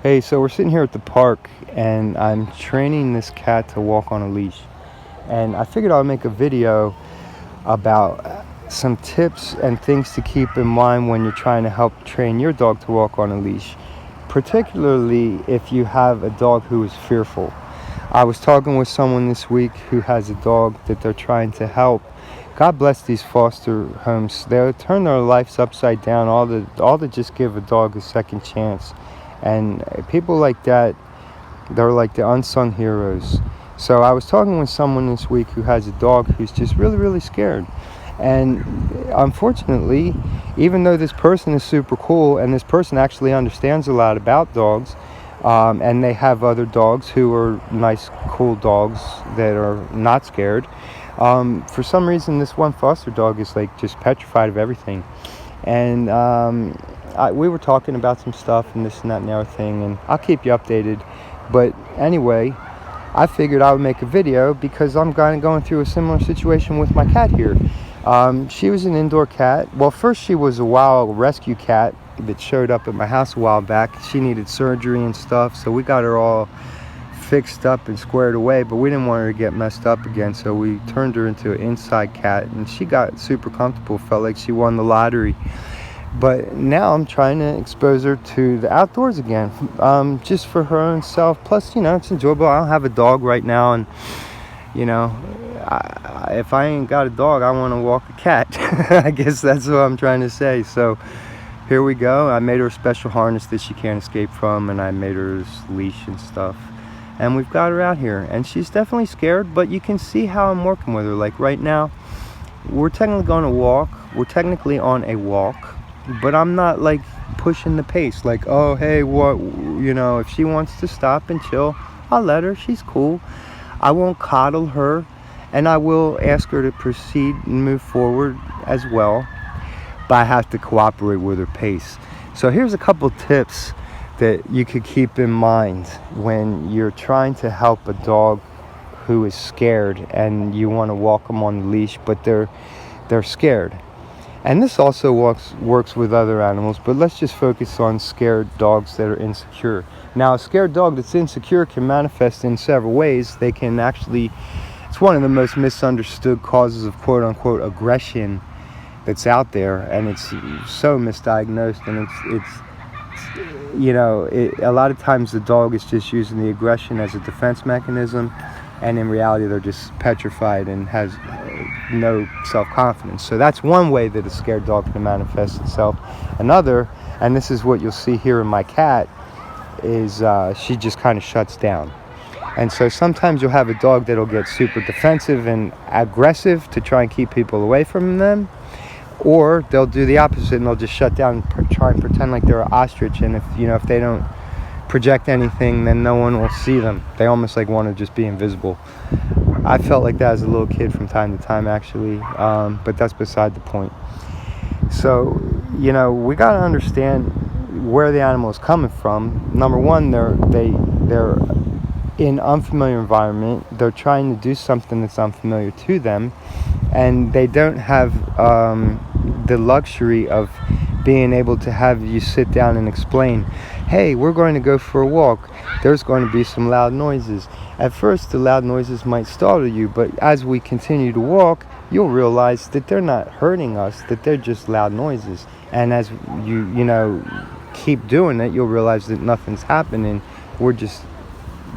Hey, so we're sitting here at the park and I'm training this cat to walk on a leash. And I figured I'd make a video about some tips and things to keep in mind when you're trying to help train your dog to walk on a leash, particularly if you have a dog who is fearful. I was talking with someone this week who has a dog that they're trying to help. God bless these foster homes. They'll turn their lives upside down, all to just give a dog a second chance. And people like that, they're like the unsung heroes. So I was talking with someone this week who has a dog who's just really, really scared. And unfortunately, even though this person is super cool and this person actually understands a lot about dogs, and they have other dogs who are nice, cool dogs that are not scared, for some reason this one foster dog is like just petrified of everything. And we were talking about some stuff and this and that and the other thing, and I'll keep you updated. But anyway, I figured I would make a video because I'm kind of going through a similar situation with my cat here. She was an indoor cat. Well, first she was a wild rescue cat that showed up at my house a while back. She needed surgery and stuff, so we got her all fixed up and squared away, but we didn't want her to get messed up again, so we turned her into an inside cat, and she got super comfortable, felt like she won the lottery. But now I'm trying to expose her to the outdoors again, just for her own self. Plus, it's enjoyable. I don't have a dog right now, and if I ain't got a dog, I want to walk a cat. I guess that's what I'm trying to say. So here we go. I made her a special harness that she can't escape from, and I made her this leash and stuff. And we've got her out here, and she's definitely scared, but you can see how I'm working with her. Like right now, we're technically going to walk. We're technically on a walk. But I'm not like pushing the pace, like, oh, hey, what, if she wants to stop and chill, I'll let her. She's cool. I won't coddle her, and I will ask her to proceed and move forward as well, but I have to cooperate with her pace. So here's a couple tips that you could keep in mind when you're trying to help a dog who is scared and you want to walk them on the leash, but they're scared. And this also works with other animals, but let's just focus on scared dogs that are insecure. Now, a scared dog that's insecure can manifest in several ways. They can actually, it's one of the most misunderstood causes of quote-unquote aggression that's out there, and it's so misdiagnosed, and a lot of times the dog is just using the aggression as a defense mechanism, and in reality they're just petrified and has no self-confidence. So that's one way that a scared dog can manifest itself. Another, and this is what you'll see here in my cat, is she just kind of shuts down. And so sometimes you'll have a dog that'll get super defensive and aggressive to try and keep people away from them, or they'll do the opposite and they'll just shut down and try and pretend like they're an ostrich, and if they don't project anything, then no one will see them. They almost like want to just be invisible. I felt like that as a little kid from time to time, actually, but that's beside the point. So, we got to understand where the animal is coming from. Number one, they're in unfamiliar environment. They're trying to do something that's unfamiliar to them, and they don't have the luxury of being able to have you sit down and explain, hey, we're going to go for a walk. There's going to be some loud noises. At first, the loud noises might startle you, but as we continue to walk, you'll realize that they're not hurting us, that they're just loud noises. And as you keep doing it, you'll realize that nothing's happening. We're just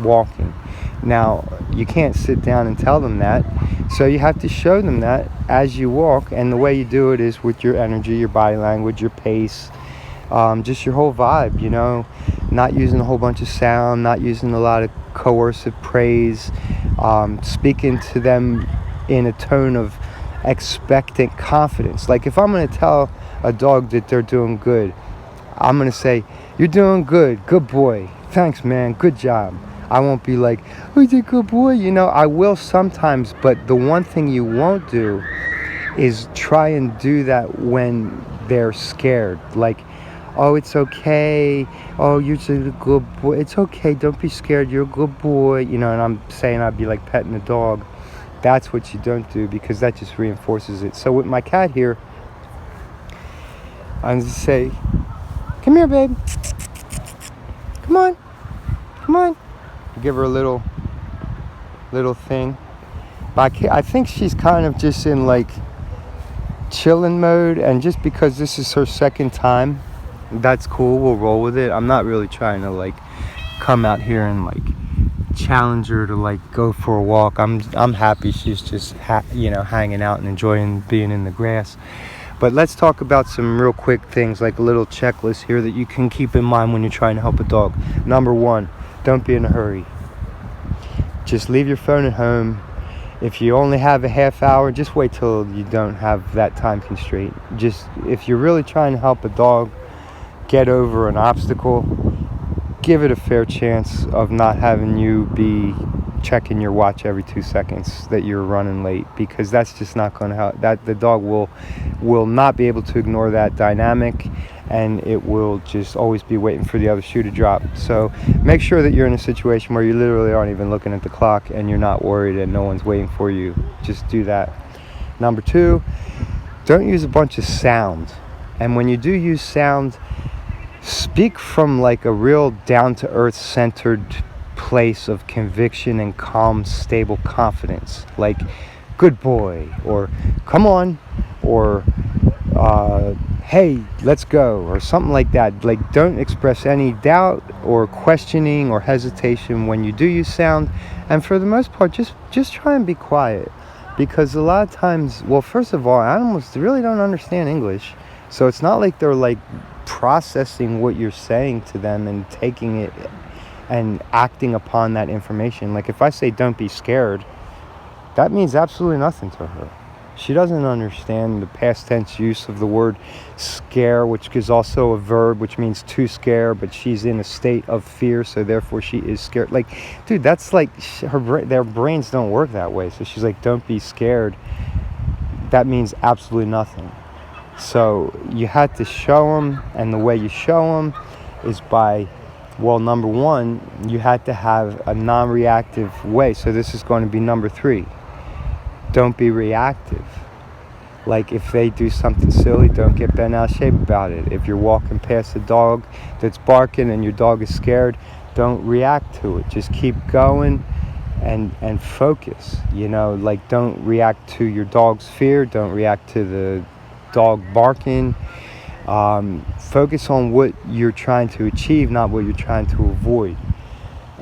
walking. Now, you can't sit down and tell them that, so you have to show them that as you walk, and the way you do it is with your energy, your body language, your pace, just your whole vibe, not using a whole bunch of sound, not using a lot of coercive praise, speaking to them in a tone of expectant confidence. Like if I'm going to tell a dog that they're doing good, I'm going to say, you're doing good boy, thanks man, good job. I won't be like, oh, you're a good boy, I will sometimes, but the one thing you won't do is try and do that when they're scared. Like, oh, it's okay, oh, you're just a good boy, it's okay, don't be scared, you're a good boy, and I'm saying I'd be like petting a dog. That's what you don't do, because that just reinforces it. So with my cat here, I'm just say, come here, babe. Come on. Come on. Give her a little thing. But I think she's kind of just in like chilling mode, and just because this is her second time, that's cool. We'll roll with it. I'm not really trying to like come out here and like challenge her to like go for a walk. I'm happy she's just hanging out and enjoying being in the grass. But let's talk about some real quick things, like a little checklist here that you can keep in mind when you're trying to help a dog. Number one, don't be in a hurry. Just leave your phone at home. If you only have a half hour, just wait till you don't have that time constraint. Just, if you're really trying to help a dog get over an obstacle, give it a fair chance of not having you be checking your watch every 2 seconds that you're running late, because that's just not going to help. That the dog will not be able to ignore that dynamic, and it will just always be waiting for the other shoe to drop. So make sure that you're in a situation where you literally aren't even looking at the clock and you're not worried and no one's waiting for you. Just do that. Number two, don't use a bunch of sound. And when you do use sound, speak from like a real down-to-earth centered place of conviction and calm, stable confidence. Like, good boy, or come on, or hey, let's go, or something like that. Like, don't express any doubt or questioning or hesitation when you do use sound. And for the most part, just try and be quiet, because a lot of times, well, first of all, animals really don't understand English, so it's not like they're like processing what you're saying to them and taking it and acting upon that information. Like, if I say don't be scared, that means absolutely nothing to her. She doesn't understand the past tense use of the word scare, which is also a verb, which means to scare, but she's in a state of fear, so therefore she is scared. Like, dude, that's like their brains don't work that way. So she's like, don't be scared. That means absolutely nothing. So you had to show them, and the way you show them is by, well, number one, you had to have a non-reactive way. So this is going to be number three. Don't be reactive. Like, if they do something silly, don't get bent out of shape about it. If you're walking past a dog that's barking and your dog is scared, don't react to it. Just keep going and focus. Like, don't react to your dog's fear. Don't react to the dog barking. Focus on what you're trying to achieve, not what you're trying to avoid.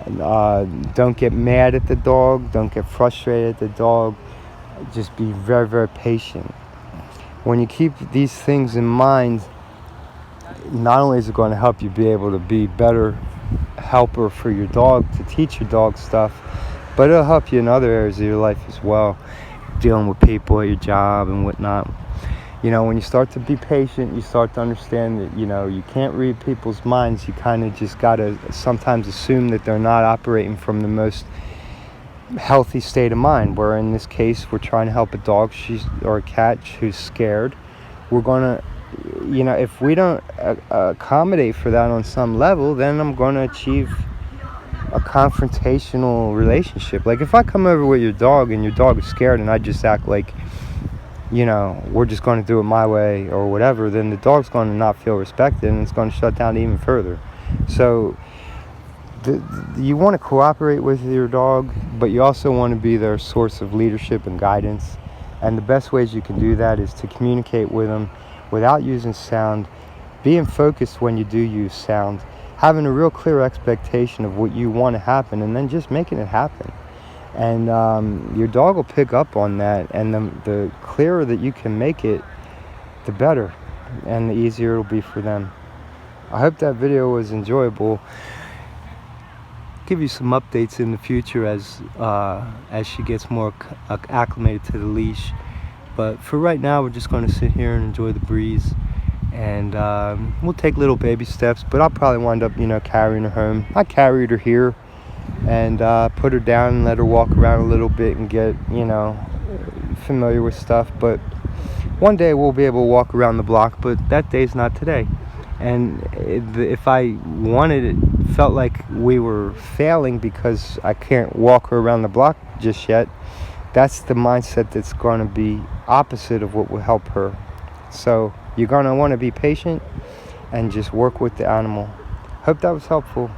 Don't get mad at the dog. Don't get frustrated at the dog. Just be very, very patient. When you keep these things in mind, not only is it going to help you be able to be better helper for your dog, to teach your dog stuff, but it'll help you in other areas of your life as well, dealing with people at your job and whatnot. When you start to be patient, you start to understand that, you can't read people's minds. You kind of just got to sometimes assume that they're not operating from the most healthy state of mind, where in this case, we're trying to help a dog or a cat who's scared. We're going to, if we don't accommodate for that on some level, then I'm going to achieve a confrontational relationship. Like, if I come over with your dog and your dog is scared and I just act like, we're just going to do it my way or whatever, then the dog's going to not feel respected, and it's going to shut down even further. So you want to cooperate with your dog, but you also want to be their source of leadership and guidance. And the best ways you can do that is to communicate with them without using sound, being focused when you do use sound, having a real clear expectation of what you want to happen, and then just making it happen. And your dog will pick up on that, and the clearer that you can make it, the better, and the easier it'll be for them. I hope that video was enjoyable. Give you some updates in the future as she gets more acclimated to the leash. But for right now, we're just going to sit here and enjoy the breeze, and we'll take little baby steps. But I'll probably wind up, carrying her home. I carried her here and put her down and let her walk around a little bit and get, familiar with stuff. But one day we'll be able to walk around the block, but that day's not today. And if I wanted it, felt like we were failing because I can't walk her around the block just yet, that's the mindset that's going to be opposite of what will help her. So you're going to want to be patient and just work with the animal. Hope that was helpful.